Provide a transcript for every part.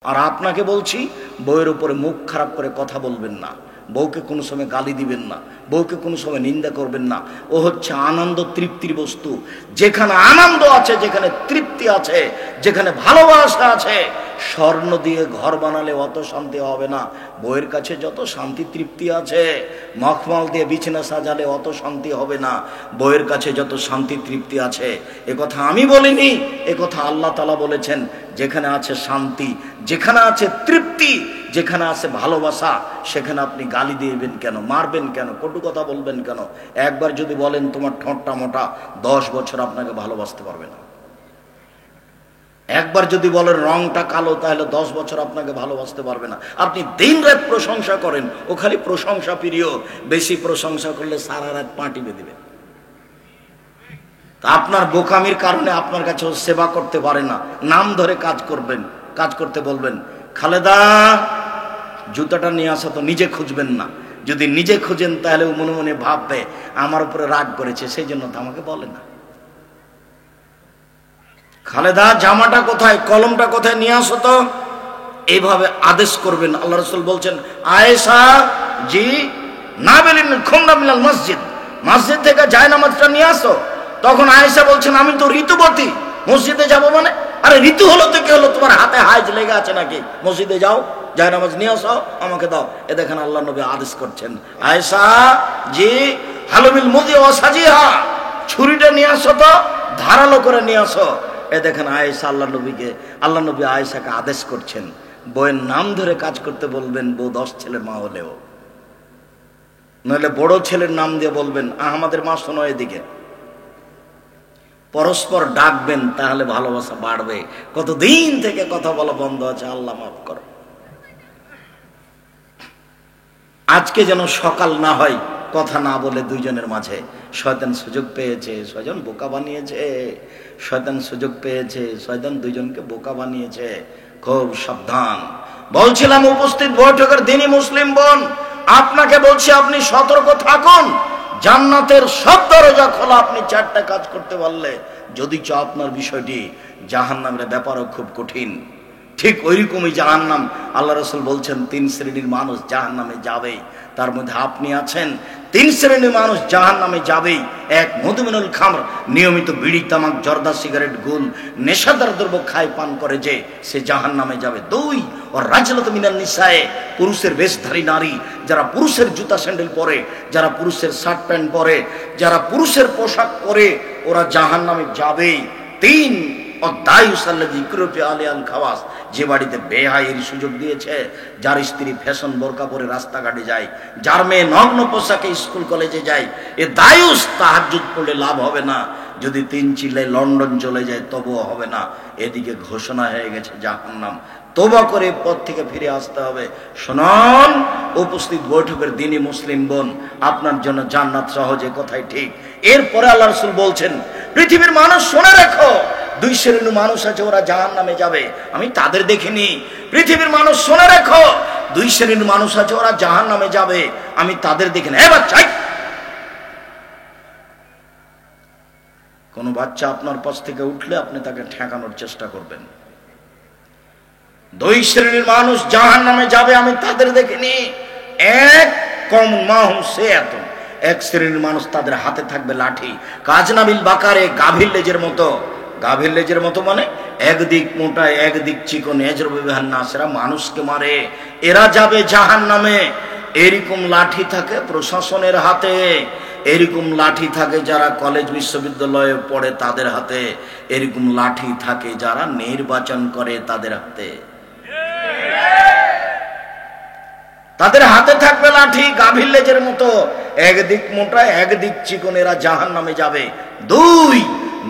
আর আপনাকে বলছি, বউয়ের উপরে মুখ খারাপ করে কথা বলবেন না, বউকে কোনো সময় গালি দিবেন না, বউকে কোনো সময় নিন্দা করবেন না। ও হচ্ছে আনন্দ তৃপ্তির বস্তু। যেখানে আনন্দ আছে, যেখানে তৃপ্তি আছে, যেখানে ভালোবাসা আছে, স্বর্ণ দিয়ে ঘর বানালে অত শান্তি হবে না। বউয়ের কাছে যত শান্তি তৃপ্তি আছে, মখমল দিয়ে বিছানা সাজালে অত শান্তি হবে না। বউয়ের কাছে যত শান্তি তৃপ্তি আছে, এ কথা আমি বলিনি, এ কথা আল্লাহ তাআলা বলেছেন। যেখানে আছে শান্তি, যেখানে আছে তৃপ্তি, যেখানে আছে ভালোবাসা, সেখানে আপনি গালি দিবেন কেন, মারবেন কেন, কটু কথা বলবেন কেন? একবার যদি বলেন তোমার ঠোঁটটা মোটা, 10 বছর আপনাকে ভালোবাসতে পারবে না। একবার যদি বলেন রংটা কালো, তাহলে 10 বছর আপনাকে ভালোবাসতে পারবে না। আপনি দিন রাত প্রশংসা করেন, ও খালি প্রশংসা প্রিয়। বেশি প্রশংসা করলে সারা রাত পাটি বেঁধে দেবে। তা আপনার বোকামির কারণে আপনার কাছে ও সেবা করতে পারে না। নাম ধরে কাজ করবেন, কাজ করতে বলবেন, খালেদা জুতাটা নিয়ে আসা, তো নিজে খুঁজবেন না। যদি নিজে খুঁজেন তাহলে ও মনে মনে ভাববে আমার উপরে রাগ করেছে, সেই জন্য তো আমাকে বলে না। খালেদা জামাটা কোথায়, কলমটা কোথায়, নিয়ে আসো তো। এইভাবে আদেশ করবেন। আল্লাহ রাসূল বলছেন, আয়েশা জি না বেলিন খুমরা মিনাল মসজিদ, মসজিদ থেকে জায়নামাজটা নিয়ে আসো। তখন আয়েশা বলছেন, আমি তো ঋতুবতী, মসজিদে যাব মানে? আরে ঋতু হলো তো কি হলো, তোমার হাতে হাইজ লেগে আছে নাকি? মসজিদে যাও, জায়নামাজ নিয়ে আসো, আমাকে দাও। এ দেখেন আল্লাহ নবী আদেশ করছেন, আয়েশা জি হালুমিল মুদি ওয়া সাজিহা, ছুরিটা নিয়ে আসো তো, ধারালো করে নিয়ে আসো। এ দেখেন আয়েশা আল্লাহ নবী আয়েশাকে আদেশ করছেন। বউয়ের নাম ধরে কাজ করতে বলবেন, বউ 10 ছেলের মা হলেও। নইলে বড় ছেলের নাম দিয়ে বলবেন, আমাদের মা শোনো এদিকে। পরস্পর ডাকবেন, তাহলে ভালোবাসা বাড়বে। কতদিন থেকে কথা বলা বন্ধ আছে, আল্লাহ মাফ করো। আজকে যেন সকাল না হয় কথা না বলে দুইজনের মাঝে। শয়তান সুযোগ পেয়েছে, শয়তান বোকা বানিয়েছে, শয়তান সুযোগ পেয়েছে, শয়তান দুইজনকে বোকা বানিয়েছে। খুব সাবধান। বলছিলাম উপস্থিত বৈঠকের দিনই মুসলিম বোন, আপনাকে বলছি আপনি সতর্ক থাকুন। জান্নাতের সব দরজা খোলা, আপনি 4টা কাজ করতে পারলে, যদি আপনার বিষয়টি জাহান্নামের ব্যাপারও খুব কঠিন। ঠিক ওইরকমই জাহান্নাম। আল্লাহ রাসূল বলছেন 3 শ্রেণীর মানুষ জাহান্নামে যাবে, তার মধ্যে আপনি আছেন। 3 শ্রেণীর মানুষ জাহান্নামে যাবেই। 1 মধুমিনুল খামর, নিয়মিত বিড়ি তামাক জর্দা সিগারেট গুল নেশাদার দ্রব্য খায় পান করে যে, সে জাহান্নামে যাবে। 2 ও রাজলাতু মিনান নিসায়ে, পুরুষের বেশধারী নারী, যারা পুরুষের জুতা স্যান্ডেল পরে, যারা পুরুষের শার্ট প্যান্ট পরে, যারা পুরুষের পোশাক পরে, ওরা জাহান্নামে যাবেই। 3 যে বাড়িতে বেহাইয়ের সুযোগ দিয়েছে, যার স্ত্রী ফ্যাশন বোরকা পরে রাস্তাঘাটে যায়, যার মেয়ে নগ্ন পোশাকে স্কুল কলেজে যায়, এ দায়ুস তাহাজ্জুদ পড়লে লাভ হবে না। যদি 3 চিল্লায় লন্ডন চলে যায় তবুও হবে না। এদিকে ঘোষণা হয়ে গেছে জাহান্নাম। তওবা করে পথ থেকে ফিরে আসতে হবে। শুনুন উপস্থিত বৈঠকের দিনই মুসলিম বোন, আপনার জন্য জান্নাত সহজে, কথাই ঠিক। এরপরে আল্লাহ রাসূল বলছেন, পৃথিবীর মানুষ শুনে রাখো, 2 শ্রেণীর মানুষ আছে, ওরা জাহান্নামে যাবে, আমি তাদের দেখিনি। পৃথিবীর মানুষ শুনে রাখো, 2 শ্রেণীর মানুষ আছে, ওরা জাহান্নামে যাবে, আমি তাদের দেখিনি। এবার চাই কোন বাচ্চা আপনার পাশ থেকে উঠলে আপনি তাকে ঠেকানোর চেষ্টা করবেন। 2 শ্রেণীর মানুষ জাহান্নামে যাবে, আমি তাদের দেখিনি। 1 কম মাহুম সেয়াতুন, 1 শ্রেণীর মানুষ, তাদের হাতে থাকবে লাঠি, কাজনাবিল বাকারে, গাভীর লেজের মতো। গাভীর লেজের মতো মানে একদিক মোটা একদিক চিকন, এজরবিহান নাসেরা, মানুষকে মারে। এরা যাবে জাহান্নামে। এরকম লাঠি থাকে প্রশাসনের হাতে, এরকম লাঠি থাকে যারা কলেজ বিশ্ববিদ্যালয়ে পড়ে তাদের হাতে, এরকম লাঠি থাকে যারা নির্বাচন করে তাদের হাতে। তাদের হাতে থাকবে লাঠি গাভীর লেজের মতো, একদিক মোটা একদিক চিকন, এরা জাহান্নামে যাবে। 2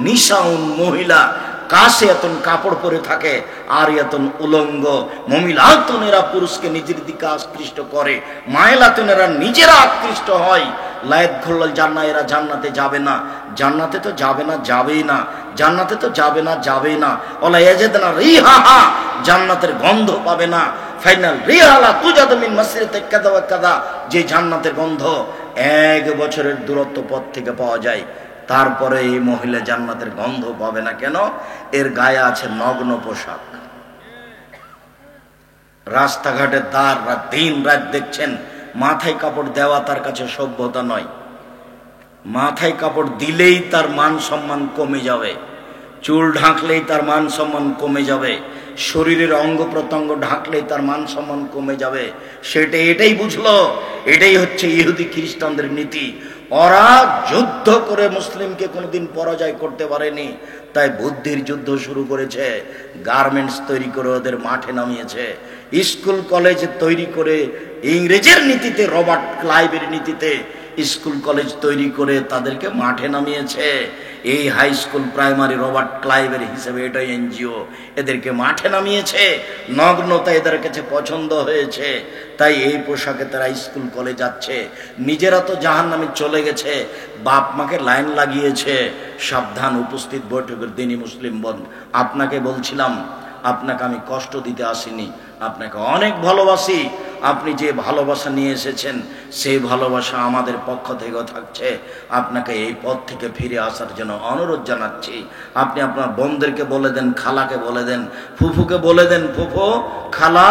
নিশাউন, মহিলা, কাশিয়াতুন, কাপড় পরে থাকে, আরিয়াতুন, উলঙ্গ, মমিলাতুন, এরা পুরুষকে নিজের দিকে আকৃষ্ট করে, মাইলাতুন, এরা নিজেরা আকৃষ্ট হয়, লায়াত খুল্লাল জান্নাহ, এরা জান্নাতে যাবে না। জান্নাতে তো যাবে না, যাবেই না। জান্নাতে তো যাবে না, যাবেই না। ওলা ইয়াজিদনা রিহাহা, জান্নাতের গন্ধ পাবে না। ফাইনাল রিহালা তুজাদু মিন মাসরিতি কাযা ওয়া কাযা, যে জান্নাতের গন্ধ 1 বছরের দূরত্ব পথ থেকে পাওয়া যায়। তারপরে এই মহিলা জান্নাতের গন্ধ পাবে না। কেন? এর গায়ে আছে নগ্ন পোশাক। রাস্তাঘাটে দাঁড় রাত দিন রাত দেখছেন, মাথায় কাপড় দেওয়া তার কাছে সভ্যতা নয়। মাথায় কাপড় দিলেই তার মান সম্মান কমে যাবে, চুল ঢাকলেই তার মান সম্মান কমে যাবে, শরীরের অঙ্গ প্রত্যঙ্গ ঢাকলেই তার মান সম্মান কমে যাবে। এটাই বুঝলো, এটাই হচ্ছে ইহুদি খ্রিস্টানদের নীতি। ওরা যুদ্ধ করে মুসলিমকে কোনোদিন পরাজয় করতে পারেনি, তাই বুদ্ধির যুদ্ধ শুরু করেছে, গার্মেন্টস তৈরি করে ওদের মাঠে নামিয়েছে, স্কুল কলেজ তৈরি করে ইংরেজের নীতিতে, রবার্ট ক্লাইভের নীতিতে স্কুল কলেজ তৈরি করে তাদেরকে মাঠে নামিয়েছে। এই হাই স্কুল প্রাইমারি রবার্ট ক্লাইভের হিসেবে এটাই এনজিও, এদেরকে মাঠে নামিয়েছে। নগ্নতা এদের কাছে পছন্দ হয়েছে, তাই এই পোশাকে তারা স্কুল কলেজ যাচ্ছে। নিজেরা তো জাহান্নামে চলে গেছে, বাপ মাকে লাইন লাগিয়েছে। সাবধান, উপস্থিত বৈঠকের দিনই মুসলিম বোন, আপনাকে বলছিলাম, আপনাকে আমি কষ্ট দিতে আসিনি, আপনাকে অনেক ভালোবাসি। আপনি যে ভালোবাসা নিয়ে এসেছেন সেই ভালোবাসা আমাদের পক্ষ থেকেও থাকছে। আপনাকে এই পথ থেকে ফিরে আসার জন্য অনুরোধ জানাচ্ছি। আপনি আপনার বোনদেরকে বলে দেন, খালাকে বলে দেন, ফুফুকে বলে দেন, ফুফু খালা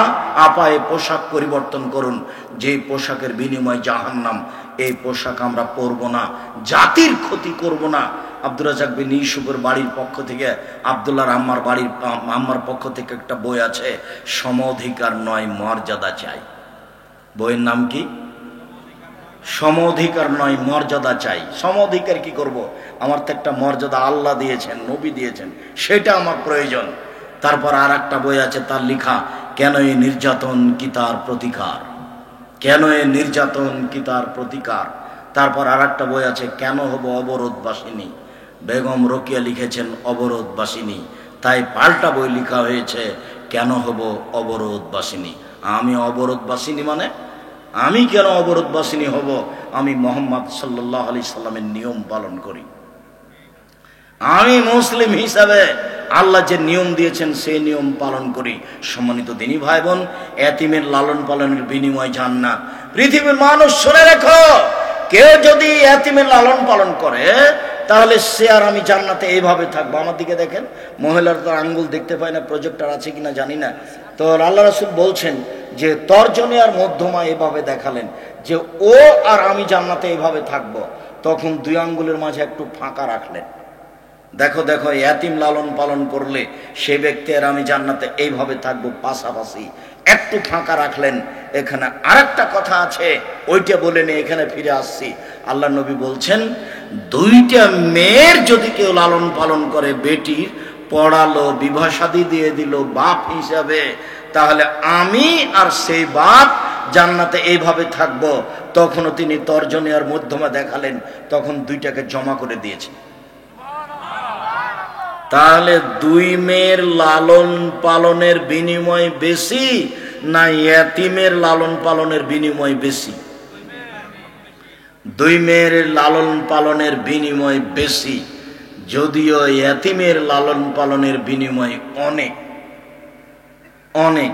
আপা এই পোশাক পরিবর্তন করুন। যে পোশাকের বিনিময় জাহান্নাম, এই পোশাক আমরা পরব না, জাতির ক্ষতি করব না। আব্দুর রাজ্জাক বিন ইউসুফের বাড়ির পক্ষ থেকে, আব্দুল্লাহর আম্মার পক্ষ থেকে একটা বই আছে, সম অধিকার নয় মর্যাদা চাই। বইয়ের নাম কি? সম অধিকার নয় মর্যাদা চাই। সম অধিকার কি করব? আমার তো একটা মর্যাদা আল্লাহ দিয়েছেন, নবী দিয়েছেন, সেটা আমার প্রয়োজন। তারপর আর একটা বই আছে, তার লেখা, কেন এই নির্যাতন কি তার প্রতিকার, কেন এই নির্যাতন কি তার প্রতিকার। তারপর আর একটা বই আছে, কেন হব অবরোধবাসিনী। বেগম রোকেয়া লিখেছেন অবরোধবাসিনী, তাই পাল্টা বই লেখা হয়েছে কেন হব অবরোধবাসিনী। আমি অবরোধবাসিনী মানে আমি কেন অবরোধবাসিনী হব? আমি মুহাম্মদ সাল্লাল্লাহু আলাইহি সাল্লামের নিয়ম পালন করি। আমি মুসলিম হিসাবে আল্লাহ যে নিয়ম দিয়েছেন সেই নিয়ম পালন করি। সম্মানিত দিনী ভাই বোন, এতিমের লালন পালনের বিনিময় জান্নাত। পৃথিবীর মানুষ শুনে রেখো, কেউ যদি এতিমের লালন পালন করে তাহলে সে আর আমি জান্নাতে এইভাবে থাকবো। আমার দিকে দেখেন, মহিলারা তো আঙ্গুল দেখতে পায় না, প্রজেক্টর আছে কিনা জানি না। তো আল্লাহ রাসূল বলছেন যে তর্জনী আর মধ্যমা এভাবে দেখালেন যে ও আর আমি জান্নাতে এইভাবে থাকবো। তখন দুই আঙ্গুলের মাঝে একটু ফাঁকা রাখলেন। দেখো দেখো, এতিম লালন পালন করলে সে ব্যক্তি আর আমি জান্নাতে এইভাবে থাকবো, পাশাপাশি একটু ফাঁকা রাখলেন। এখানে আরেকটা কথা আছে, ওইটা বলে নিয়ে এখানে ফিরে আসছি। আল্লাহ নবী বলছেন, দুইটা মেয়ের যদি কেউ লালন পালন করে, বেটির পড়ালো, বিবাহ শাদী দিয়ে দিল বাপ হিসাবে, তাহলে আমি আর সেই বাপ জান্নাতে এইভাবে থাকবো। তখনও তিনি তর্জনী আর মধ্যমা দেখালেন, তখন দুইটাকে জমা করে দিয়েছে। তাহলে দুই মেয়ের লালন পালনের বিনিময় বেশি না এতিমের লালন পালনের বিনিময় বেশি? দুই মেয়ের লালন পালনের বিনিময় বেশি, যদিও এতিমের লালন পালনের বিনিময় অনেক অনেক।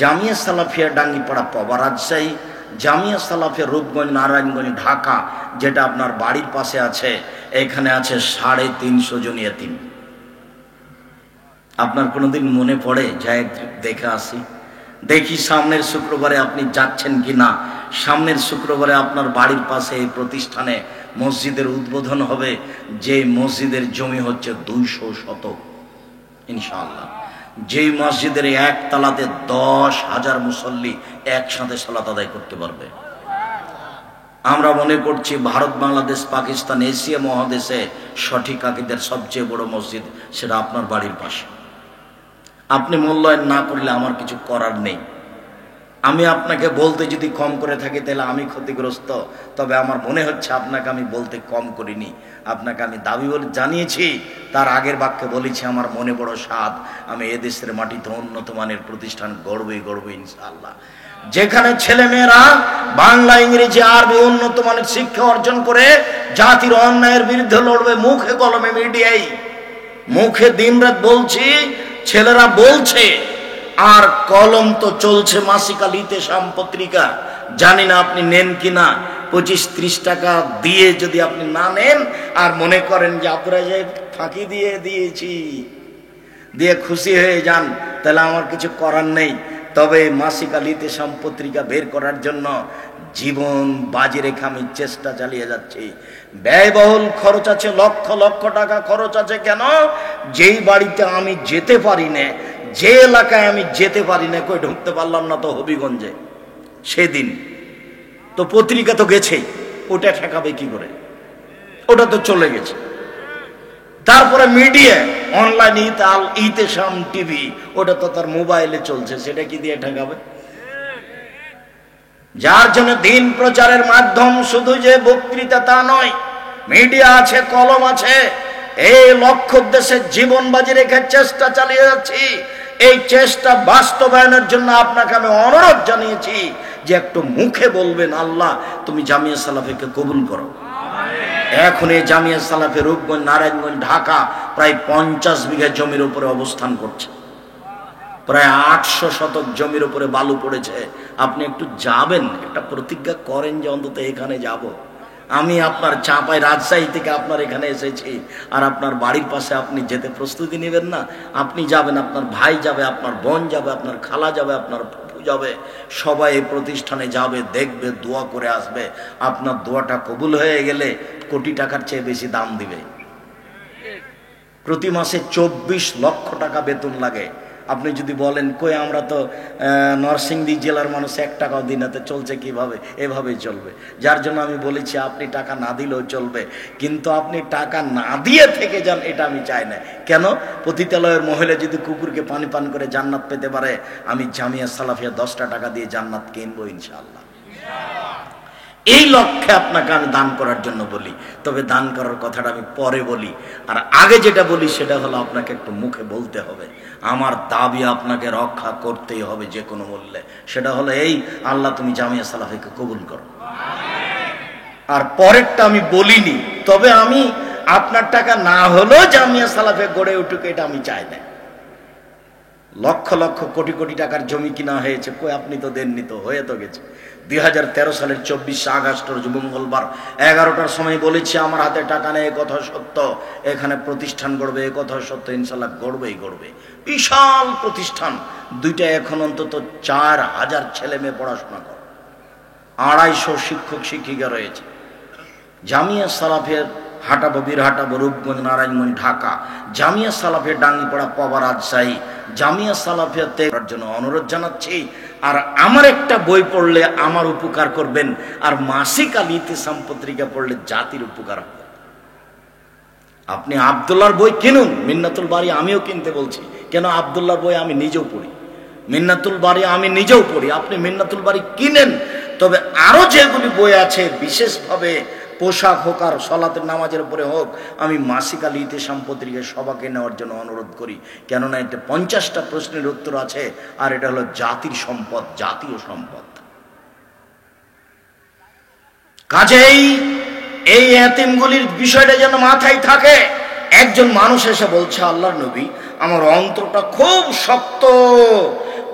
জামিয়া সালাফিয়া ডাঙ্গিপাড়া পবা রাজশাহী, জামিয়া সালাফিয়া রূপগঞ্জ নারায়ণগঞ্জ ঢাকা, যেটা আপনার বাড়ির পাশে আছে, এখানে আছে 350 জন এতিম। আপনার কোনোদিন মনে পড়ে যাই দেখে আসি? দেখি সামনের শুক্রবারে আপনি যাচ্ছেন কিনা। সামনের শুক্রবারে আপনার বাড়ির পাশে এই প্রতিষ্ঠানে মসজিদের উদ্বোধন হবে, যে মসজিদের জমি হচ্ছে 200 শতক ইনশাআল্লাহ। যেই মসজিদের এক তালাতে 10,000 মুসল্লি একসাথে সালাত আদায় করতে পারবে। আমরা মনে করছি ভারত, বাংলাদেশ, পাকিস্তান, এশিয়া মহাদেশে সঠিক আকীদার সবচেয়ে বড় মসজিদ সেটা আপনার বাড়ির পাশে। আপনি মূল্যায়ন না করলে আমার কিছু করার নেই। আমি আপনাকে বলতে যদি কম করে থাকি তাহলে আমি ক্ষতিগ্রস্ত, তবে আমার মনে হচ্ছে আপনাকে আমি বলতে কম করিনি। আপনাকে আমি দাবি বলে জানিয়েছি, তার আগের বাক্যে বলেছি আমার মনে বড় স্বাদ, আমি এদেশের মাটিতে উন্নত মানের প্রতিষ্ঠান গড়বই ইনশাআল্লাহ, যেখানে ছেলে মেয়েরা বাংলা, ইংরেজি, আরবি উন্নত মানের শিক্ষা অর্জন করে জাতির অন্যায়ের বিরুদ্ধে লড়বে। মুখে কলমে মিডিয়ায়, মুখে দিনরাত বলছি, ছেলেরা বলছে, আর কলম তো চলছে মাসিকা লিতে পত্রিকা। জানি না আপনি নেন কিনা, 25-30 টাকা দিয়ে যদি আপনি না নেন আর মনে করেন যে আপনারা যে ফাঁকি দিয়ে দিয়েছি দিয়ে খুশি হয়ে যান, তাহলে আমার কিছু করার নেই। তবে মাসিক আল ইতিসাম পত্রিকা বের করার জন্য জীবন বাজি রেখে আমি চেষ্টা চালিয়ে যাচ্ছি। ব্যয়বহুল খরচ আছে, লক্ষ লক্ষ টাকা খরচ আছে। কেন? যেই বাড়িতে আমি যেতে পারি না, যে এলাকায় আমি যেতে পারি না, কই ঢুকতে পারলাম না তো হবিগঞ্জে সেদিন, তো পত্রিকা তো গেছেই, ওটা ঠেকাবে কি করে? ওটা তো চলে গেছে। তারপরে মিডিয়া অনলাইন ইতিসাম টিভি, ওটা তো তার মোবাইলে চলছে, সেটা কি দিয়ে ঠেকাবে? যার জন্য দিন প্রচারের মাধ্যম শুধু যে বক্তৃতা তা নয়, মিডিয়া আছে, কলম আছে। এই লক্ষ্য উদ্দেশ্যে জীবন বাজি রেখে চেষ্টা চালিয়ে যাচ্ছি। এই চেষ্টা বাস্তবায়নের জন্য আপনাকে আমি অনুরোধ জানিয়েছি যে একটু মুখে বলবেন, আল্লাহ তুমি জামিয়া সালাফিকে কবুল করো। এখন এই জামিয়া সালাফি রূপগঞ্জ, নারায়ণগঞ্জ, ঢাকা প্রায় 50 বিঘা জমির উপরে অবস্থান করছে। প্রায় 800 শতক জমির উপরে বালু পড়েছে। আপনি একটু যাবেন, একটা প্রতিজ্ঞা করেন যে অন্তত এখানে যাব। আমি আপনার চাঁপাই রাজশাহী থেকে আপনার এখানে এসেছি, আর আপনার বাড়ির পাশে আপনি যেতে প্রস্তুতি নেবেন না? আপনি যাবেন, আপনার ভাই যাবে, আপনার বোন যাবে, আপনার খালা যাবে, আপনার ফুফু যাবে, সবাই এই প্রতিষ্ঠানে যাবে, দেখবে, দোয়া করে আসবে। আপনার দোয়াটা কবুল হয়ে গেলে কোটি টাকার চেয়ে বেশি দাম দিবে। প্রতি মাসে 24 লক্ষ টাকা বেতন লাগে। আপনি যদি বলেন কই আমরা তো নরসিংদী জেলার মানুষ, 1 টাকাও দিই না, তো চলছে কিভাবে? এভাবেই চলবে। যার জন্য আমি বলেছি আপনি টাকা না দিলেও চলবে, কিন্তু আপনি টাকা না দিয়ে থেকে যান, এটা আমি চাই না। কেন? পতিতালয়ের মহিলা যদি কুকুরকে পানি পান করে জান্নাত পেতে পারে, আমি জামিয়া সালাফিয়া 10টা টাকা দিয়ে জান্নাত কিনবো ইনশাআল্লাহ। এই লক্ষ্যে আপনাকে আমি দান করার জন্য বলি। তবে দান করার কথাটা আমি পরে বলি, আর আগে যেটা বলি সেটা হলো আপনাকে একটু মুখে বলতে হবে। আমার দাবি আপনাকে রক্ষা করতেই হবে যে কোনো মূল্যে। সেটা হলো এই, আল্লাহ তুমি জামিয়া সালাফিকে কবুল করো। আর পরেরটা আমি বলিনি, তবে আমি আপনার টাকা না হলেও জামিয়া সালাফে গড়ে উঠুক, এটা আমি চাই না। লক্ষ লক্ষ কোটি কোটি টাকার জমি কিনা হয়েছে, কই আপনি তো দেননি, তো হয়ে তো গেছে। 2013 সালের 24 আগস্ট রোজ মঙ্গলবার 11টার সময় বলেছি আমার হাতে টাকা নেই, কথা সত্য। এখানে প্রতিষ্ঠান গড়বে, এ কথা সত্য, ইনশাল্লাহ গড়বেই গড়বে। বিশাল প্রতিষ্ঠান, 2টা, এখন অন্তত 4000 ছেলে মেয়ে পড়াশোনা করে, 250 শিক্ষক শিক্ষিকা রয়েছে। জামিয়া সালাফের হাঁটাবো, বীরহাটাবো, রূপগঞ্জ, নারায়ণগঞ্জ, ঢাকা। জামিয়া সালাফের ডাঙ্গিপাড়া, পাবা, রাজশাহী। জামিয়া সালাফিয়াতে জন্য অনুরোধ জানাচ্ছি। আর আমার একটা বই পড়লে আমার উপকার করবেন, আর মাসিক আল ইতিসাম পত্রিকা পড়লে জাতির উপকার হবে। আপনি আব্দুল্লাহর বই কিনুন, মিন্নাতুল বারী আমিও কিনতে বলছি। কেন? আব্দুল্লাহর বই আমি নিজেও পড়ি, মিন্নাতুল বারী আমি নিজেও পড়ি। আপনি মিন্নাতুল বারী কিনেন। তবে আরো যেগুলি বই আছে, বিশেষভাবে পোশাক হোক আর সলাতের নামাজের উপরে হোক, আমি মাসিক আল ইতিসাম পত্রিকায় সবাইকে নেওয়ার জন্য অনুরোধ করি। কেননা এটা 50টা প্রশ্নের উত্তর আছে, আর এটা হলো জাতির সম্পদ, জাতীয় সম্পদ। কাজেই এই এতিমগুলির বিষয়টা যেন মাথায় থাকে। একজন মানুষ এসে বলছে, আল্লাহর নবী আমার অন্তরটা খুব শক্ত,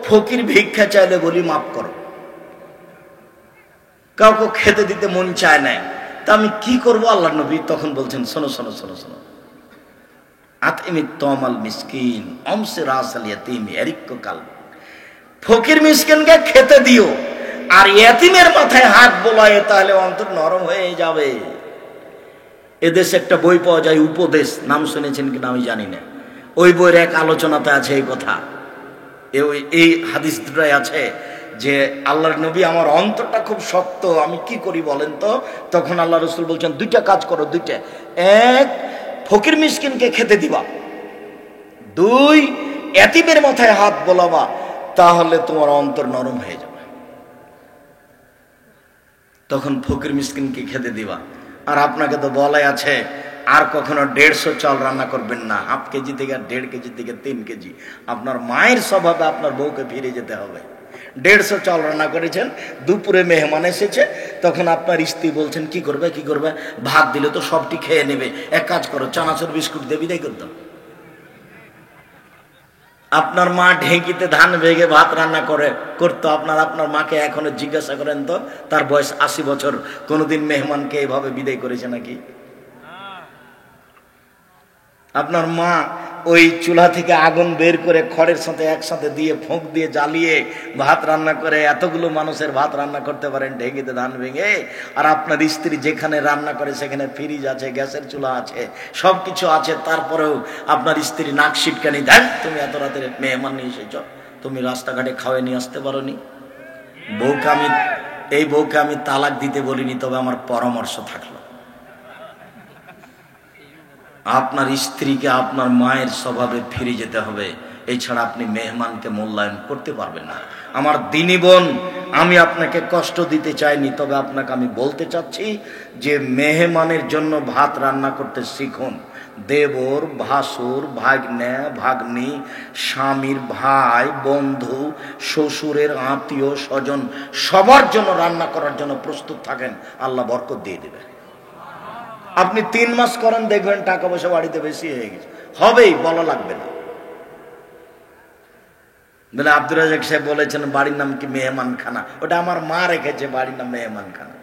ফকির ভিক্ষা চাইলে বলি মাফ করো, কাউকে খেতে দিতে মন চায় না, তা আমি কি করবো আল্লাহর নবী? তখন বলছেন, শোনো শোনো শোনো শোনো, আতইমি তমাল মিসকিন অমসে রাসাল ইয়াতিম ইয়ারিক্কু কালব, ফকির মিসকিনকে খেতে দিও, আর ইয়াতিমের মাথায় হাত বোলায়, তাহলে অন্তর নরম হয়ে যাবে। এদেশে একটা বই পাওয়া যায়, উপদেশ, নাম শুনেছেন কিনা আমি জানি না। ওই বইয়ের এক আলোচনাতে আছে এই কথা, এই হাদিস দুটাই আছে যে আল্লাহর নবী আমার অন্তরটা খুব শক্ত, আমি কি করি বলেন তো? তখন আল্লাহ রসুল বলছেন, 2টা কাজ করো, 2টা। 1, ফকির মিসকিনকে খেতে দিবা। 2, এতিমের মাথায় হাত বোলাবা, তাহলে তোমার অন্তর নরম হয়ে যাবে। তখন ফকির মিসকিনকে খেতে দিবা। আর আপনাকে তো বলাই আছে, আর কখনো 150 চাল রান্না করবেন না, হাফ কেজি থেকে 1.5 কেজি থেকে 3 কেজি। আপনার মায়ের স্বভাবে আপনার বউকে ফিরে যেতে হবে। 150 চাল রান্না করেছেন, দুপুরে মেহমান এসেছে, তখন আপনার স্ত্রী বলছেন কি করবে কি করবে, ভাত দিলে তো সবটি খেয়ে নেবে, এক কাজ করো চানাচুর বিস্কুট দিয়ে বিদায় করতো। আপনার মা ঢেঁকিতে ধান ভেঙে ভাত রান্না করতো। আপনার মাকে এখনো জিজ্ঞাসা করেন তো, তার বয়স 80 বছর, কোনোদিন মেহমানকে এভাবে বিদায় করেছে নাকি? আপনার মা ওই চুলা থেকে আগুন বের করে খড়ের সাথে একসাথে দিয়ে ফোঁক দিয়ে জ্বালিয়ে ভাত রান্না করে এতগুলো মানুষের ভাত রান্না করতে পারেন ঢেকিতে ধান ভেঙে। আর আপনার স্ত্রী যেখানে রান্না করে সেখানে ফ্রিজ আছে, গ্যাসের চুলা আছে, সব কিছু আছে, তারপরেও আপনার স্ত্রী নাক সিটকানি দেন তুমি এত রাতের মেহমান নিয়ে এসেছ, তুমি রাস্তাঘাটে খাওয়াই নিয়ে আসতে পারোনি। এই বউকে আমি তালাক দিতে বলিনি, তবে আমার পরামর্শ থাকলো আপনার স্ত্রীকে আপনার মায়ের স্বভাবে ফিরে যেতে হবে, এছাড়া আপনি মেহমানকে মূল্যায়ন করতে পারবেন না। আমার দিনী বোন, আমি আপনাকে কষ্ট দিতে চাইনি, তবে আপনাকে আমি বলতে চাচ্ছি যে মেহমানের জন্য ভাত রান্না করতে শিখুন। দেবর, ভাসুর, ভাগ্নে, ভাগ্নি, স্বামীর ভাই, বন্ধু, শ্বশুরের আত্মীয় স্বজন, সবার জন্য রান্না করার জন্য প্রস্তুত থাকেন, আল্লাহ বরকত দিয়ে দেবে। আপনি 3 মাস করেন, দেখবেন টাকা পয়সা বাড়িতে বেশি হয়ে গেছে, হবেই, বলা লাগবে না। বলে আব্দুর রাজাক সাহেব বলেছেন বাড়ির নাম কি মেহমানখানা, ওটা আমার মা রেখেছে, বাড়ির নাম মেহমানখানা।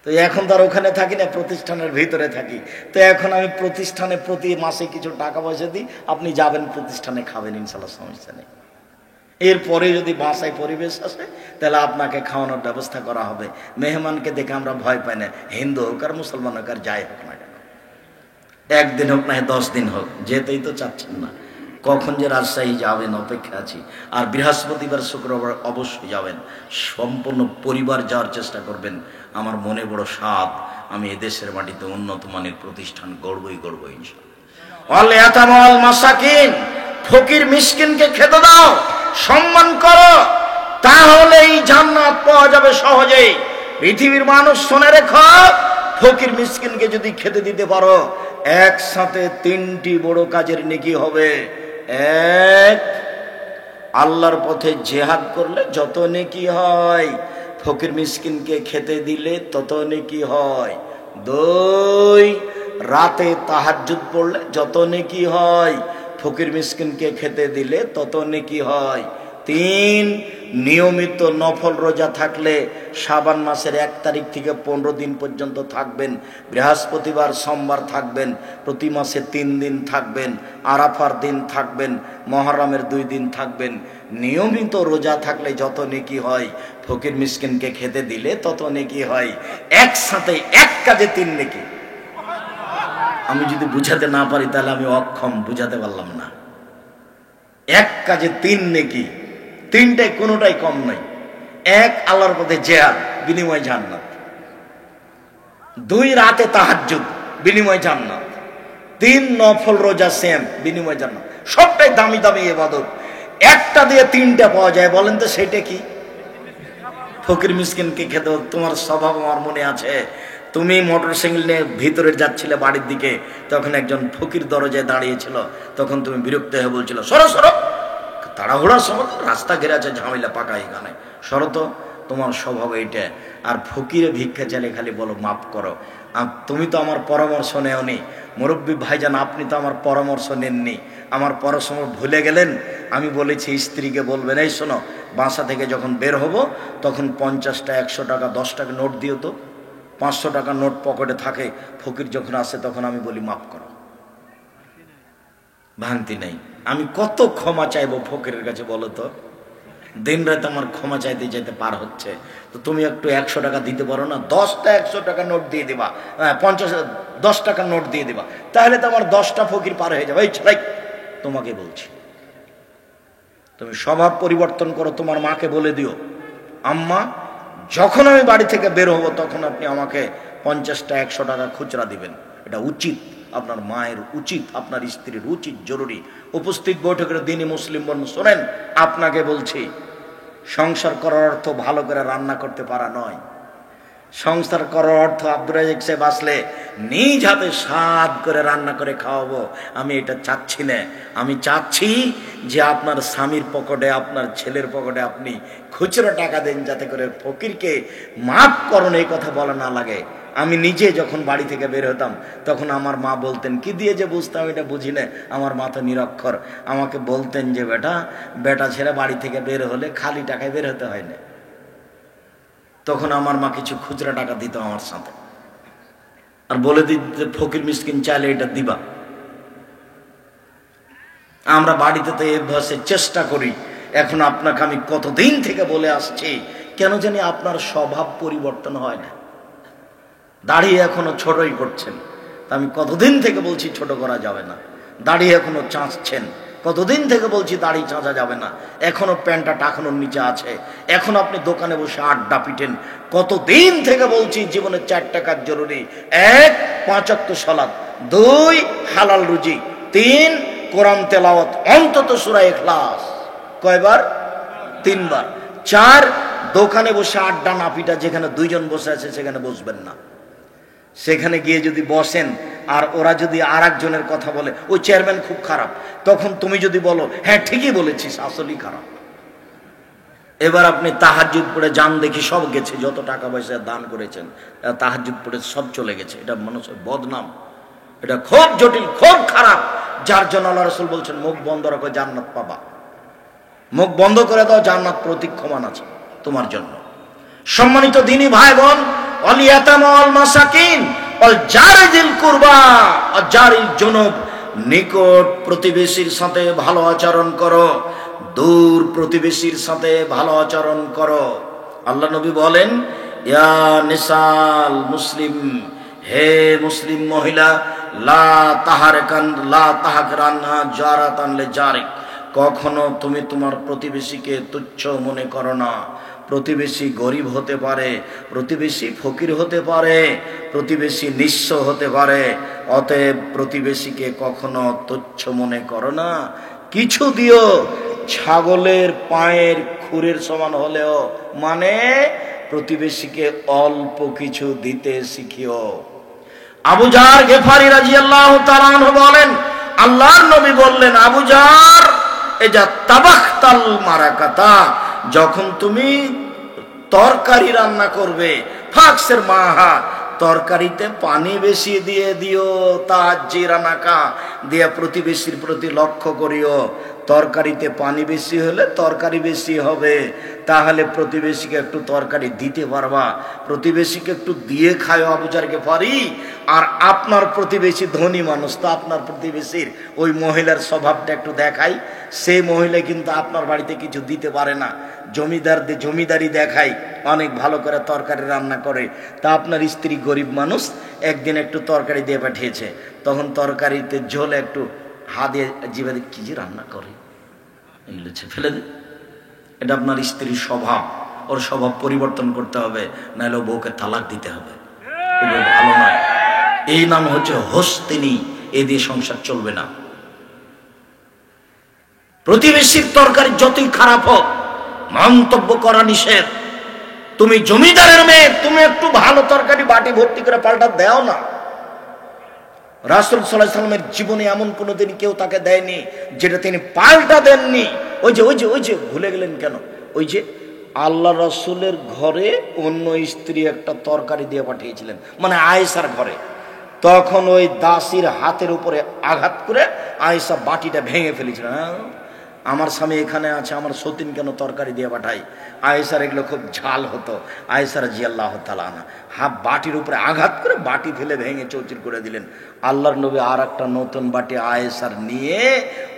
তো এখন তো আর ওখানে থাকি না, প্রতিষ্ঠানের ভিতরে থাকি। তো এখন আমি প্রতিষ্ঠানে প্রতি মাসে কিছু টাকা পয়সা দিই, আপনি যাবেন প্রতিষ্ঠানে, খাবেন, ইনশাল্লাহ সমস্যা নেই। এরপরে যদি বাসায় পরিবেশ আসে তাহলে আপনাকে খাওয়ানোর ব্যবস্থা করা হবে। মেহমানকে দেখে আমরা ভয় পাই না, হিন্দু হোক আর মুসলমান হোক আর যাই হোক না কেন, 1 দিন হোক না 10 দিন হোক, যেতেই তো চাচ্ছেন না। কখন যে রাজশাহী যাবেন অপেক্ষা আছি। আর বৃহস্পতিবার শুক্রবার অবশ্যই যাবেন, সম্পূর্ণ পরিবার যাওয়ার চেষ্টা করবেন। আমার মনে বড় সাধ, আমি এদেশের মাটিতে উন্নত মানের প্রতিষ্ঠান গড়বই ইনশাআল্লাহ। ফকির মিসকিনকে খেতে দাও, সম্মান করো, তাহলেই জান্নাত পাওয়া যাবে সহজেই। পৃথিবীর মানুষ শুনে রেখো, ফকির মিসকিনকে যদি খেতে দিতে পারো, একসাথে 3টি বড় কাজের নেকি হবে। 1, আল্লাহর পথে জিহাদ করলে যত নেকি হয়, ফকির মিসকিনকে খেতে দিলে তত নেকি হয়। 2, রাতে তাহাজ্জুদ পড়লে যত নেকি হয়, ফকির মিসকিনকে খেতে দিলে তত নেকি হয়। 3, নিয়মিত নফল রোজা থাকলে শাবান মাসের 1 তারিখ থেকে 15 দিন পর্যন্ত থাকবেন, বৃহস্পতিবার সোমবার থাকবেন, প্রতি মাসে 3 দিন থাকবেন, আরাফার দিন থাকবেন, মহরমের 2 দিন থাকবেন। নিয়মিত রোজা থাকলে যত নেকি হয়, ফকির মিসকিনকে খেতে দিলে তত নেকি হয়। একসাথে এক কাজে 3 নেকি। আমি যদি বুঝাতে না পারি তাহলে আমি অক্ষম, বুঝাতে পারলাম না। 1 কাজে 3 নেকি, 3টাই কোনোটাই কম নাই। 1, আল্লাহর পথে জিহাদ, বিনিময় জান্নাত। 2, রাতে তাহাজ্জুদ, বিনিময় জান্নাত। 3, নফল রোজা, সেম, বিনিময় জান্নাত। সবটাই দামি দামি ইবাদত, একটা দিয়ে 3টা পাওয়া যায়। বলেন তো সেটা কি? ফকির মিসকিনকে খেতে। তোমার স্বভাব আমার মনে আছে, তুমি মোটরসাইকেল নিয়ে ভিতরে যাচ্ছিলে বাড়ির দিকে, তখন একজন ফকির দরজায় দাঁড়িয়েছিল, তখন তুমি বিরক্ত হয়ে বলছিল সরো সরো, তাড়াহুড়ার সময় রাস্তা ঘেরে আছে, ঝামেলা পাকা এখানে, সরো তো। তোমার স্বভাব এইটা। আর ফকিরে ভিক্ষা চাইলে খালি বলো মাফ করো। তুমি তো আমার পরামর্শ নেওনি, মুরব্বী ভাইজান, আপনি তো আমার পরামর্শ নেননি, আমার পরামর্শ ভুলে গেলেন। আমি বলেছি স্ত্রীকে বলবেন, এই শোনো, বাসা থেকে যখন বের হব তখন 50টা 100 টাকা 10 টাকা নোট দিও তো। 500 টাকা নোট পকেটে থাকে, ফকির যখন আসে তখন আমি বলি মাফ করো, ভাঙতি নেই। আমি কত ক্ষমা চাইবো ফকিরের কাছে বলো তো? দিন রাত আমার ক্ষমা চাইতে চাইতে পার হচ্ছে। তো তুমি একটু 100 টাকা দিতে পারো না? 10টা 100 টাকা নোট দিয়ে দিবা, 10 টাকা নোট দিয়ে দিবা, তাহলে তো আমার 10টা ফকির পার হয়ে যাবে। এই ছেলে, তোমাকে বলছি, তুমি স্বভাব পরিবর্তন করো। তোমার মাকে বলে দিও, আম্মা, যখন আমি বাড়ি থেকে বের হব তখন আপনি আমাকে 50টা 100 টাকা খুচরা দিবেন। এটা উচিত, আপনার মায়ের উচিত, আপনার স্ত্রীর উচিত, জরুরি। উপস্থিত বৈঠকের দিনই মুসলিম বোন শোনেন, আপনাকে বলছি, সংসার করার অর্থ ভালো করে রান্না করতে পারা নয়। সংসার করার অর্থ আব্দুর রাজাক সাহেব আসলে নিজ হাতে স্বাদ করে রান্না করে খাওয়াবো, আমি এটা চাচ্ছি না। আমি চাচ্ছি যে আপনার স্বামীর পকেটে, আপনার ছেলের পকেটে আপনি খুচরো টাকা দেন, যাতে করে ফকিরকে মাফ করুন এই কথা বলা না লাগে। আমি নিজে যখন বাড়ি থেকে বের হতাম তখন আমার মা বলতেন, কি দিয়ে যে বুঝতাম এটা বুঝি না, আমার মা তো নিরক্ষর, আমাকে বলতেন যে বেটা ছেলে বাড়ি থেকে বের হলে খালি টাকায় বের হতে হয় না। তখন আমার মা কিছু খুচরা টাকা দিত আমার সাথে, আর বলে দিতে ফকির মিসকিন চাইলে এটা দিবা। আমরা বাড়িতে তো এই অভ্যাসে চেষ্টা করি। এখন আপনাকে আমি কতদিন থেকে বলে আসছি, কেন জানি আপনার স্বভাব পরিবর্তন হয় না। দাড়ি এখনো ছোটই করছেন, তা আমি কতদিন থেকে বলছি ছোট করা যাবে না। দাড়ি এখনো চাঁচছেন, কতদিন থেকে বলছি দাড়ি চাঁচা যাবে না। এখনো প্যান্টটা টাকানোর নিচে আছে, এখন আপনি দোকানে বসে আড্ডা পিটেন। কতদিন থেকে বলছি জীবনে 4টা কাজ জরুরি: 1 5 ওয়াক্ত সালাত, 2 হালাল রুজি, 3 কোরআন তেলাওয়াত, অন্তত সূরা ইখলাস। কয়বার? 3 বার। 4 দোকানে বসে আড্ডা না পিটা, যেখানে 2 জন বসে আছে সেখানে বসবেন না। সেখানে গিয়ে যদি বসেন আর ওরা যদি আর একজনের কথা বলে, ওই চেয়ারম্যান খুব খারাপ, তখন তুমি যদি বলো হ্যাঁ ঠিকই বলেছিস, আসলেই খারাপ। এবার আপনি তাহাজ্জুদ পড়ে যান, দেখি সব গেছে, যত টাকা পয়সা দান করেছেন তাহাজ্জুদ পড়ে সব চলে গেছে। এটা মানুষের বদনাম, এটা খুব জটিল, খুব খারাপ। যার জন্য আল্লাহ রাসূল বলছেন মুখ বন্ধ রাখো, জান্নাত পাবা। মুখ বন্ধ করে দাও, জান্নাত প্রতীক্ষমান আছে তোমার জন্য। সম্মানিত দিনী ভাই বোন, ওয়াল ইয়াতামা ওয়াল মাসাকিন ওয়াল জারিল কুরবা ওয়াল জারিল জুনুব, নিকট প্রতিবেশীর সাথে ভালো আচরণ করো, দূর প্রতিবেশীর সাথে ভালো আচরণ করো। আল্লাহ নবী বলেন, ইয়া নিসাল মুসলিম, হে মুসলিম মহিলা, লা তাহাকরান্না জারাতান লিজারিক, কখনো তুমি তোমার প্রতিবেশীকে তুচ্ছ মনে করো না। প্রতিবেশী গরিব হতে পারে, প্রতিবেশী ফকির হতে পারে, প্রতিবেশী নিঃস্ব হতে পারে, অতএব প্রতিবেশীকে কখনো তুচ্ছ মনে করো না। কিছু দিও, ছাগলের পায়ের খুরের সমান হলেও, মানে প্রতিবেশীকে অল্প কিছু দিতে শিখিও। আবু জার গেফারি রাদিয়াল্লাহু তাআলা আনহু বলেন, আল্লাহর নবী বললেন, আবু জার, এজা তাবাখতাল মারাকাতা, যখন তুমি তরকারি রান্না করবে, ফাকসের মাহা, তরকারিতে পানি বেশি দিয়ে দিও, তাজিরানাকা, দিয়া প্রতিবেশীর প্রতি লক্ষ্য করিও। তরকারিতে পানি বেশি হলে তরকারি বেশি হবে, তাহলে প্রতিবেশীকে একটু তরকারি দিতে পারবা, প্রতিবেশীকে একটু দিয়ে খায় আবু জার গেফারি। আর আপনার প্রতিবেশী ধনী মানুষ, তো আপনার প্রতিবেশীর ওই মহিলার স্বভাবটা একটু দেখাই। সেই মহিলা কিন্তু আপনার বাড়িতে কিছু দিতে পারে না, জমিদারি দেখায়, অনেক ভালো করে তরকারি রান্না করে। তা আপনার স্ত্রী গরিব মানুষ, একদিন একটু তরকারি দিয়ে পাঠিয়েছে, তখন তরকারিতে ঝোল একটু হা দিয়ে জিভে কি যে রান্না করে, এগুলো ফেলে দে। এটা আপনার স্ত্রীর স্বভাব, ওর স্বভাব পরিবর্তন করতে হবে, নাহলে বউকে তালাক দিতে হবে। এগুলো ভালো নয়। এই নাম হচ্ছে হোস্তিনী, এ দিয়ে সংসার চলবে না। প্রতিবেশীর তরকারি যতই খারাপ হোক, মন্তব্য করা নিষেধ। তুমি জমিদারের মেয়ে, তুমি একটু ভালো তরকারি বাটি ভর্তি করে পাল্টা দাও না। রাসূল সাল্লাল্লাহু আলাইহি সাল্লামের জীবনে এমন কোনোদিন কেউ তাকে দেয়নি যেটা তিনি পাল্টা দেননি। ওই যে ভুলে গেলেন কেন? ওই যে আল্লাহ রাসূলের ঘরে অন্য স্ত্রী একটা তরকারি দিয়ে পাঠিয়েছিলেন, মানে আয়েশার ঘরে। তখন ওই দাসীর হাতের উপরে আঘাত করে আয়েশা বাটিটা ভেঙে ফেলেছিলেন। আমার স্বামী এখানে আছে, আমার সতীন কেন তরকারি দিয়ে পাঠাই? আয়েশার এগুলো খুব ঝাল হতো। আয়েশা রাদিয়াল্লাহু তাআলা আনহা বাটির উপরে আঘাত করে বাটি ফেলে ভেঙে চৌচির করে দিলেন। আল্লাহর নবী আর একটা নতুন বাটি আয়েশার নিয়ে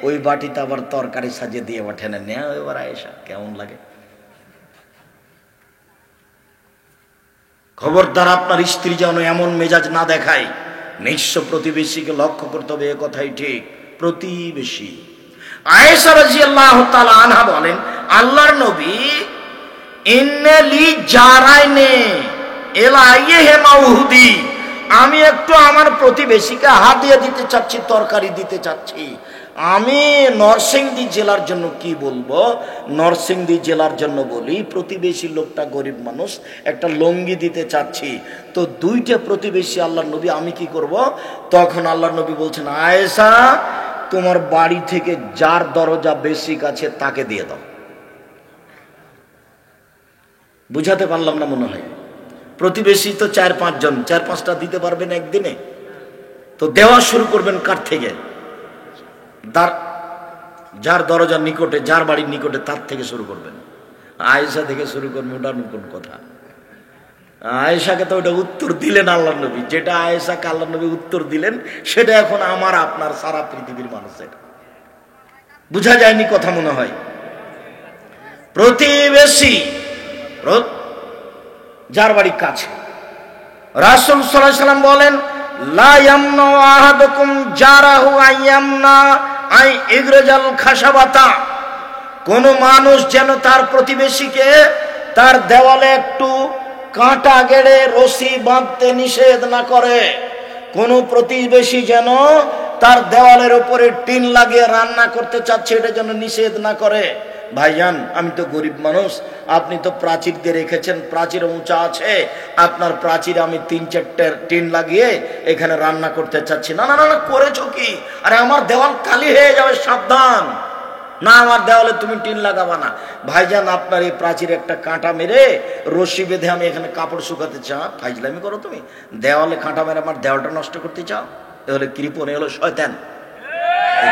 ওই বাটিতে আবার তরকারি সাজিয়ে দিয়ে পাঠান। নেয়া এবার আয়েশা, কেমন লাগে? খবরদার আপনার স্ত্রী যেন এমন মেজাজ না দেখায়। নিঃস্ব প্রতিবেশীকে লক্ষ্য করতে হবে, এ কথাই ঠিক। প্রতিবেশী আয়েশা রাদিয়াল্লাহু তাআলা আনহা বলেন, আল্লাহর নবী ইন্নালি জারাইনে এলাইহে মাউহুদি, আমি একটু আমার প্রতিবেশীকে হাদিয়া দিতে চাচ্ছি, তরকারি দিতে চাচ্ছি। আমি নরসিংদী জেলার জন্য কি বলবো, নরসিংদী জেলার জন্য বলি, প্রতিবেশী লোকটা গরিব মানুষ, একটা লঙ্গি দিতে চাচ্ছি। তো দুইটা প্রতিবেশী আল্লাহর নবী, আমি কি করব? তখন আল্লাহর নবী বলছেন, আয়েশা, তোমার বাড়ি থেকে যার দরজা বেশি কাছে তাকে দিয়ে দাও। বুঝাতে পারলাম না মনে হয়? প্রতিবেশী তো 4-5 জন, 4-5টা দিতে পারবেন একদিনে, তো দেওয়া শুরু করবেন কার থেকে? যার দরজার নিকটে, যার বাড়ির নিকটে, তার থেকে শুরু করবেন। আয়েশা থেকে শুরু করবেন, ওটা কোন কথা? আয়েশাকে তো ওটা উত্তর দিলেন আল্লাহর নবী, যেটা আয়েশাকে আল্লাহর নবী উত্তর দিলেন সেটা এখন আমার আপনার সারা পৃথিবীর মানুষের। বুঝা যায়নি কথা মনে হয়। প্রতিবেশী যার বাড়ি কাছে, রাসূল সাল্লাল্লাহু আলাইহি সাল্লাম বলেন লা ইয়ামনা আহাদুকুম জারাহু আইয়ামনা আই ইগরাজাল খাশাবাতা, কোন মানুষ যেন তার প্রতিবেশীকে তার দেওয়ালে একটু কাঁটা গেড়ে রশি বাঁধতে নিষেধ না করে। কোন প্রতিবেশী যেন তার দেওয়ালের উপরে টিন লাগিয়ে রান্না করতে চাচ্ছে এটা যেন নিষেধ না করে। ভাইজান, আমি তো গরিব মানুষ, আপনি তো প্রাচীর দিয়ে রেখেছেন, প্রাচীর উঁচা আছে, আপনার প্রাচীরে আমি 3-4টে টিন লাগিয়ে এখানে রান্না করতে চাচ্ছি। না না না, করেছো কি? আরে আমার দেওয়াল কালি হয়ে যাবে, সাবধান। না, আমার দেওয়ালে তুমি টিন লাগাবা না। ভাইজান, আপনার এই প্রাচীরে একটা কাঁটা মেরে রশি বেঁধে আমি এখানে কাপড় শুকাতে চাও? ফাইজলামি করো তুমি? দেওয়ালে কাঁটা মেরে আমার দেওয়ালটা নষ্ট করতে চাও? এ হলো কৃপণ, এ হলো শয়তান।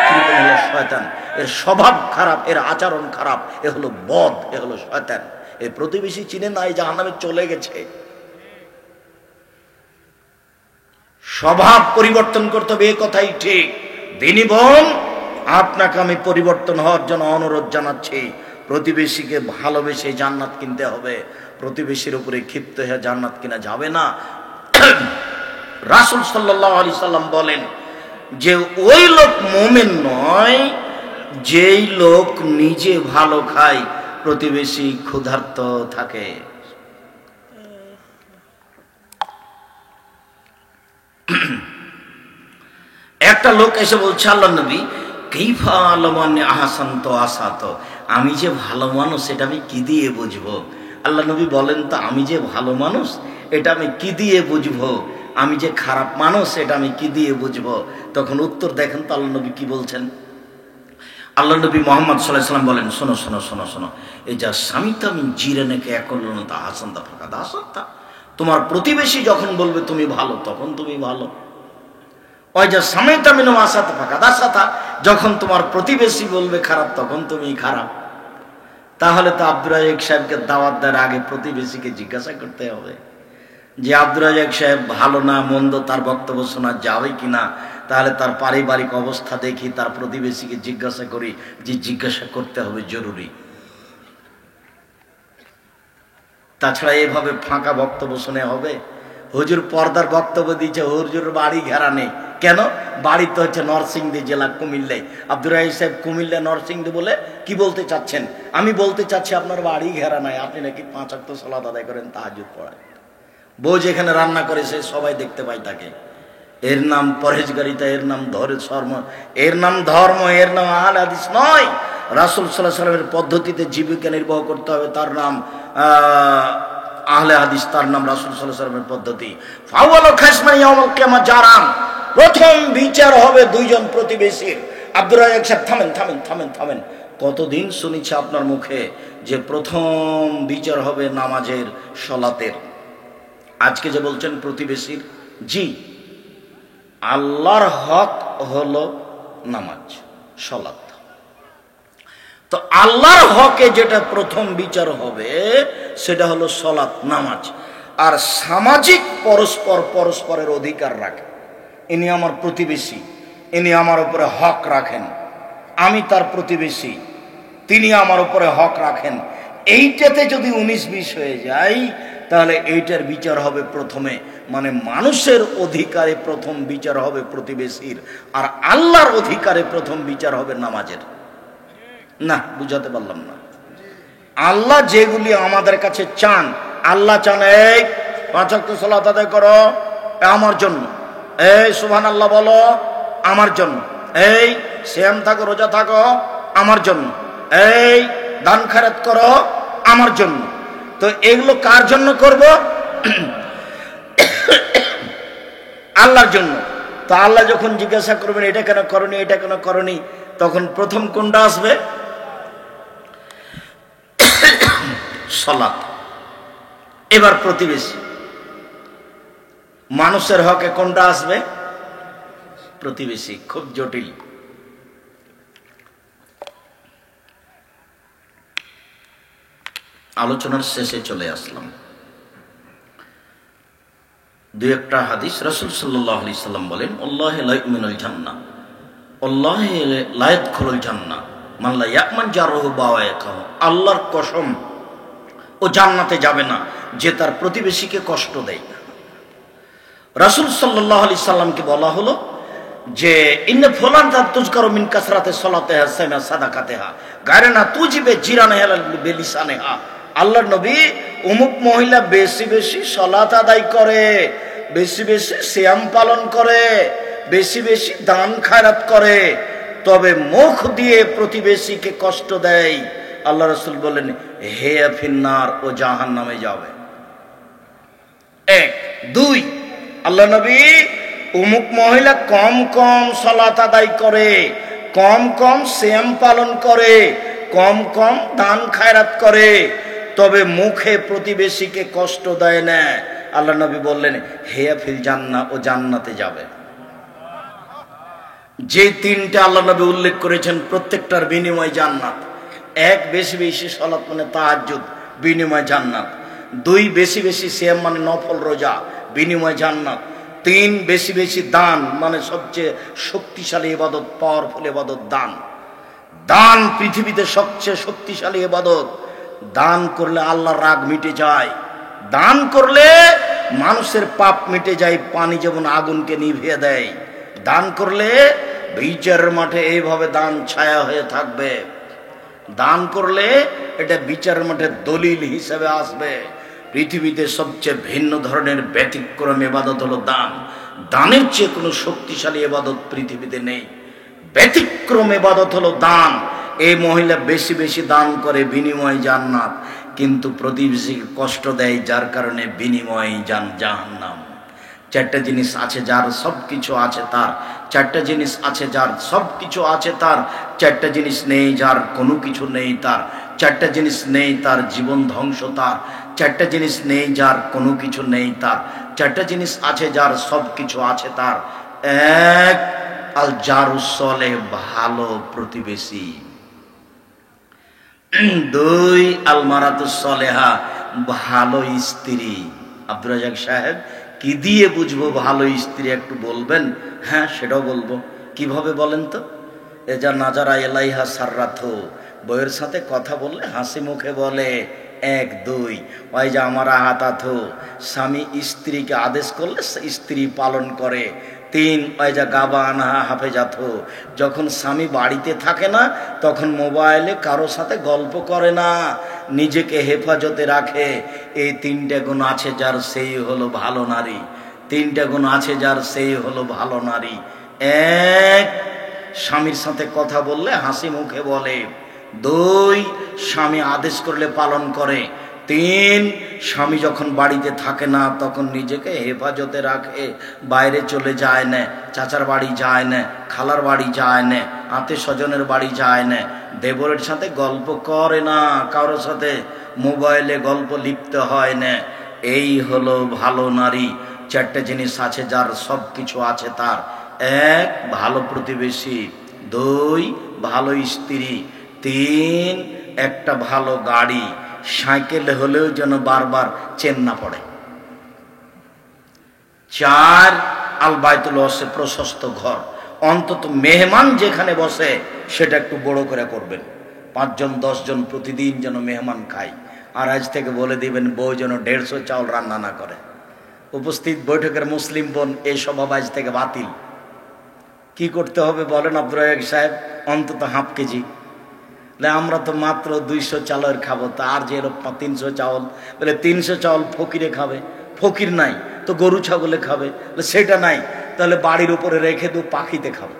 কৃপণ হলো শয়তান, এর স্বভাব খারাপ, এর আচরণ খারাপ, এ হলো বদ, এ হলো শয়তান। এই প্রতিবেশী চিনে নাই, জাহান্নামে চলে গেছে। স্বভাব পরিবর্তন করতে হবে, এ কথাই ঠিক। দিনী বোন, আপনাকে আমি পরিবর্তন হওয়ার জন্য অনুরোধ জানাচ্ছি। প্রতিবেশীকে ভালোবেসে জান্নাত কিনতে হবে, প্রতিবেশীর উপরে ক্ষিপ্ত হয়ে জান্নাত কিনা যাবে না। রাসূল সাল্লাল্লাহু আলাইহি সাল্লাম বলেন যে ওই লোক মুমিন নয় যেই লোক নিজে ভালো খায়, প্রতিবেশী ক্ষুধার্ত থাকে। একটা লোক এসে বলছে, আল্লাহ নবী, কাইফা আলামানি আহসান্ত আসাত, আমি যে ভালো মানুষ এটা আমি কি দিয়ে বুঝবো? আল্লাহ নবী বলেন তো, আমি যে ভালো মানুষ এটা আমি কি দিয়ে বুঝবো? আমি যে খারাপ মানুষ এটা আমি কি দিয়ে বুঝবো? তখন উত্তর দেখেন তো আল্লাহ নবী কি বলছেন। আল্লাহ নবী মুহাম্মদ সাল্লাল্লাহু আলাইহি ওয়াসাল্লাম বলেন, শোনো শোনো শোনো শোনো, এই যা স্বামীটা আমি জিরানেকে একলনতা হাসানতা ফাঁকা দাসতা, তোমার প্রতিবেশী যখন বলবে তুমি ভালো, তখন তুমি ভালো। ওই যা স্বামীটা মিনো আসাতে ফাঁকা দাসতা, যখন তোমার প্রতিবেশী বলবে খারাপ, তখন তুমি খারাপ। তাহলে তো আব্দুর রাজ্জাক সাহেবকে দাওয়াত দেওয়ার আগে প্রতিবেশীকে জিজ্ঞাসা করতে হবে যে আব্দুর রাজ্জাক সাহেব ভালো না মন্দ, তার বক্তব্য শোনা যাবে কিনা। তাহলে তার পারিবারিক অবস্থা দেখি, তার প্রতিবেশীকে জিজ্ঞাসা করি, যে জিজ্ঞাসা করতে হবে জরুরি। তাছাড়া এভাবে ফাঁকা বক্তব্য শুনে হবে? হুজুর পর্দার বক্তব্য দিচ্ছে, হুজুর বাড়ি ঘেরা নেই কেন? বাড়ি তো হচ্ছে নরসিংদী জেলা, কুমিল্লায়। আব্দুর রাজ্জাক সাহেব কুমিল্লা নরসিংদী বলে কি বলতে চাচ্ছেন? আমি বলতে চাচ্ছি আপনার বাড়ি ঘেরা নাই, আপনি নাকি 5 ওয়াক্ত সালাত আদায় করেন, তাহাজ্জুদ পড়েন। বউ যেখানে রান্না করে সে সবাই দেখতে পায় তাকে। এর নাম পরহেজগারিতা, এর নাম ধর্ম, এর নাম ধর্ম, এর নাম আহলে হাদিস নয়। রাসূল সাল্লাল্লাহু আলাইহি ওয়াসাল্লামের পদ্ধতিতে জীবিকা নির্বাহ করতে হবে, তার নাম আহলে হাদিস, তার নাম রাসূল সাল্লাল্লাহু আলাইহি ওয়াসাল্লামের পদ্ধতি। ফাওয়ালু খাসমান ইয়াউমুল কিয়ামা জারান, প্রথম বিচার হবে দুইজন প্রতিবেশীর। আব্দুর রাজ্জাক সাহেব থামেন থামেন থামেন থামেন, কতদিন শুনেছি আপনার মুখে যে প্রথম বিচার হবে নামাজের, সালাতের। আজকে যে বলছেন প্রতিবেশীর, জি, আল্লাহর হক হলো নামাজ, সালাত। তো আল্লাহর হকে যেটা প্রথম বিচার হবে সেটা হলো সালাত, নামাজ। আর সামাজিক পরস্পরের অধিকার রাখে। ইনি আমার প্রতিবেশী, ইনি আমার উপরে হক রাখেন, আমি তার প্রতিবেশী, তিনি আমার উপরে হক রাখেন। এইটাতে যদি 19-20 হয়ে যায়, তাহলে এইটার বিচার হবে প্রথমে, মানে মানুষের অধিকারে প্রথম বিচার হবে প্রতিবেশীর, আর আল্লাহর অধিকারে প্রথম বিচার হবে নামাজের। না, বুঝাতে পারলাম না। আল্লাহ যেগুলি আমাদের কাছে চান, আল্লাহ চান এই 5 ওয়াক্ত সালাত আদায় করো আমার জন্য, এই সুবহানাল্লাহ বলো আমার জন্য, এই সিয়াম থাকো, রোজা থাকো আমার জন্য, এই দান খয়রাত করো আমার জন্য। তো এগুলো কার জন্য করব? আল্লাহর জন্য। তো আল্লাহ যখন জিজ্ঞাসা করবেন এটা কেন করনি, এটা কেন করনি, তখন প্রথম কোনটা আসবে? সালাত। এবার প্রতিবেশী, মানুষের হকে কোনটা আসবে? প্রতিবেশী। খুব জটিল। আলোচনার শেষে চলে আসলাম। 2-একটা হাদিস। রাসূল সাল্লাল্লাহু আলাইহি সাল্লাম বলেন, আল্লাহু লা ইউমিনুল জান্নাহ, আল্লাহু লা ইয়াদখুলুল জান্নাহ মাল্লা ইয়াকমান জারহু বাওয়াইকাহু, আল্লাহর কসম ও জান্নাতে যাবে না যে তার প্রতিবেশীকে কষ্ট দেয়। রাসূল সাল্লাল্লাহু আলাইহি সাল্লামকে বলা হলো যে ইন্না ফুলান তুযকারু মিন কাসরাতি সালাতিহা সামা সাদাকাতিহা গায়রানা তুজিবে জিরানাহা বিলিসানিহা। আল্লাহর নবী অমুক মহিলা বেশি বেশি সালাত আদায় করে, বেশি বেশি সিয়াম পালন করে, বেশি বেশি দান খায়রাত করে, তবে মুখ দিয়ে প্রতিবেশীকে কষ্ট দেয়। আল্লাহ রাসূল বলেন হে ফিন্নার, ও জাহান্নামে যাবে। এক। দুই, আল্লাহ নবী অমুক মহিলা কম কম সালাত আদায় করে, কম কম সিয়াম পালন করে, কম কম দান খায়রাত করে, তবে মুখে প্রতিবেশীকে কষ্ট দেয় না। আল্লাহ নবী বললেন হে ফিল জান্নাহ, ও জান্নাতে যাবে। যে তিনটা আল্লাহ নবী উল্লেখ করেছেন প্রত্যেকটার বিনিময় জান্নাত। এক, বেশি বেশি সালাত মানে তাহাজ্জুদ, বিনিময় জান্নাত। দুই, বেশি বেশি সিয়াম মানে নফল রোজা, বিনিময় জান্নাত। তিন, বেশি বেশি দান মানে সবচেয়ে শক্তিশালী ইবাদত, পাওয়ারফুল ইবাদত দান। দান পৃথিবীতে সবচেয়ে শক্তিশালী ইবাদত। দান করলে আল্লাহর রাগ মিটে যায়, দান করলে মানুষের পাপ মিটে যায়, পানি যেমন আগুনকে নিভিয়ে দেয়। দান করলে বিচারের মাঠে এইভাবে দান ছায়া হয়ে থাকবে। দান করলে এটা বিচারের মাঠে দলিল হিসেবে আসবে। পৃথিবীতে সবচেয়ে ভিন্ন ধরনের ব্যতিক্রম ইবাদত হলো দান। দানের চেয়ে কোনো শক্তিশালী ইবাদত পৃথিবীতে নেই। ব্যতিক্রম ইবাদত হলো দান। এই মহিলা বেশি বেশি দান করে, বিনিময় জান্নাত, কিন্তু প্রতিবেশীকে কষ্ট দেয়, যার কারণে বিনিময় জাহান্নাম। চারটা জিনিস আছে যার সব কিছু আছে তার, চারটা জিনিস আছে যার সব কিছু আছে তার, চারটা জিনিস নেই যার কোনো কিছু নেই তার, চারটা জিনিস নেই তার জীবন ধ্বংস তার, চারটা জিনিস নেই যার কোনো কিছু নেই তার, চারটা জিনিস আছে যার সব কিছু আছে তার। এক, আল জারুস সালেহ, ভালো প্রতিবেশী। দুই, আল মারাতুস সালেহা, ভালো স্ত্রী। আব্দুর রাজ্জাক সাহেব, কি দিয়ে বুঝবো ভালো স্ত্রী একটু বলবেন? হ্যাঁ, সেটাও বলবো। কিভাবে বলেন তো? এ যা নাজারা এলাইহা সাররাথ, বউয়ের সাথে কথা বললে হাসি মুখে বলে। এক। দুই, ওই যে আমার আহাতাথ, স্বামী স্ত্রীকে আদেশ করলে স্ত্রী পালন করে। তিন, ওই যে গাবা আনহা হাফেজাথ, যখন স্বামী বাড়িতে থাকে না তখন মোবাইলে কারো সাথে গল্প করে না, নিজেকে হেফাজতে রাখে। এই তিনটে গুণ আছে যার, সেই হলো ভালো নারী। তিনটে গুণ আছে যার, সেই হলো ভালো নারী। এক, স্বামীর সাথে কথা বললে হাসি মুখে বলে। দুই, স্বামী আদেশ করলে পালন করে। তিন, স্বামী যখন বাড়িতে থাকে না তখন নিজেকে হেফাজতে রাখে, বাইরে চলে যায় না, চাচার বাড়ি যায় না, খালার বাড়ি যায় না, আত্মীয় স্বজনের বাড়ি যায় না, দেবরের সাথে গল্প করে না, কারোর সাথে মোবাইলে গল্প লিখতে হয় না। এই হলো ভালো নারী। চারটে জিনিস আছে যার, সব কিছু আছে তার। এক, ভালো প্রতিবেশী। দুই, ভালো স্ত্রী। তিন, একটা ভালো গাড়ি, সাইকেল হলেও যেন বারবার চেন না পড়ে। চার, আল বাইতুল ওয়াসে, প্রশস্ত ঘর। অন্তত মেহমান যেখানে বসে সেটা একটু বড় করে করবেন। 5 জন 10 জন প্রতিদিন যেন মেহমান খায়। আর আজ থেকে বলে দিবেন বউ যেন 150 চাউল রান্না না করে। উপস্থিত বৈঠকের মুসলিম বোন, এই স্বভাব আজ থেকে বাতিল। কি করতে হবে বলেন আব্দুর রাজ্জাক সাহেব? অন্তত হাফ কেজি। আমরা তো মাত্র 200 চাউলের খাবো, তার যে 300 চাউল, বলে 300 চাউল ফকিরে খাবে। ফকির নাই তো গরু ছাগলে খাবে, সেটা নাই তাহলে বাড়ির উপরে রেখে দু, পাখিতে খাবে।